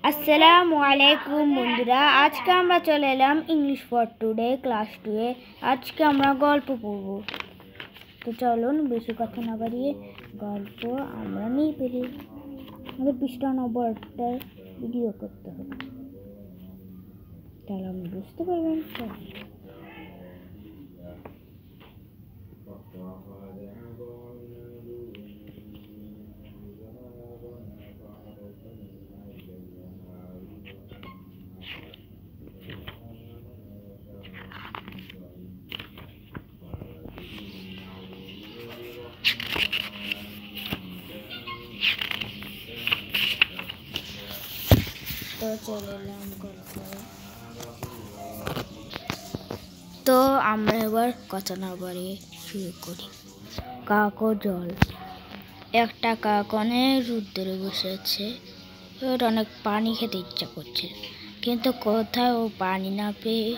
আসসালামু আলাইকুম বন্ধুরা, আজকে আমরা চলে এলাম ইংলিশ ফর টুডে ক্লাস 2 এ। আজকে আমরা গল্প পড়ব। তো চলুন বেশি কথা না বাড়িয়ে গল্প আমরা নিয়ে ফেলি। আমাদের পৃষ্ঠা নম্বরটায় ভিডিও করতে হবে, তাহলে আপনি বুঝতে পারবেন। তো চলে এলাম গল্প। তো আমরা এবার কথা না বাড়িয়ে শুরু করি। কাক ও জল। একটা কাক অনেক রোদ ধরে বসে আছে। ওর অনেক পানি খেতে ইচ্ছা করছে, কিন্তু কোথাও ও পানি না পেয়ে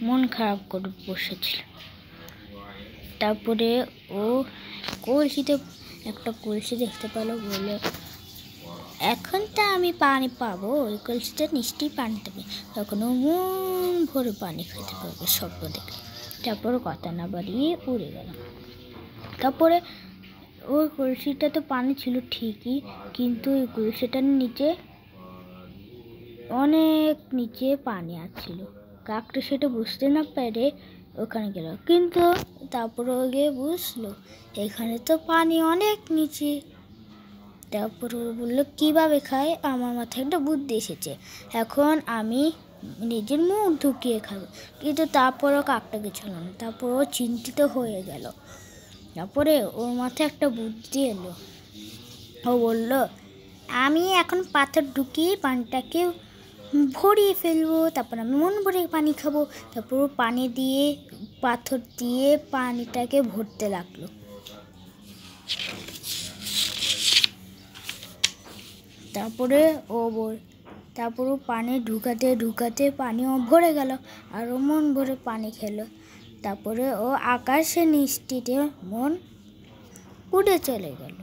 মন খারাপ করে বসেছিল। তারপরে ও একটা কলসি দেখতে পেল। বলল, এখন তো আমি পানি পাবো, ওই কলসিটা নিশ্চয়ই পানি দেবে, তখন ও মন ভরে পানি খেতে পারবে স্বপ্ন দেখে। তারপরে কথা না বাড়িয়ে উড়ে গেল। তারপরে ওই কলসিটা তো পানি ছিল ঠিকই, কিন্তু ওই কলসিটার নিচে অনেক নিচে পানি আসছিল। কাকটা সেটা বুঝতে না পেরে ওখানে গেল, কিন্তু তারপরে ও গিয়ে বুঝলো এখানে তো পানি অনেক নিচে। তারপর ও বললো, কীভাবে খায়? আমার মাথায় একটা বুদ্ধি এসেছে, এখন আমি নিজের মুখ ঢুকিয়ে খাবো। কিন্তু তারপরও কাকটা গেছিল না। তারপর ও চিন্তিত হয়ে গেল। তারপরে ওর মাথায় একটা বুদ্ধি এলো। ও বলল, আমি এখন পাথর ঢুকিয়ে পানিটাকে ভরিয়ে ফেলবো, তারপর আমি মন ভরে পানি খাবো। তারপর ও পানি দিয়ে পাথর দিয়ে পানিটাকে ভরতে লাগলো। তারপর ও পানি ঢুকাতে ঢুকাতে পানিও ভরে গেল, আর ও মন ভরে পানি খেলো। তারপরে ও আকাশে নিশ্চিতে মন উড়ে চলে গেল।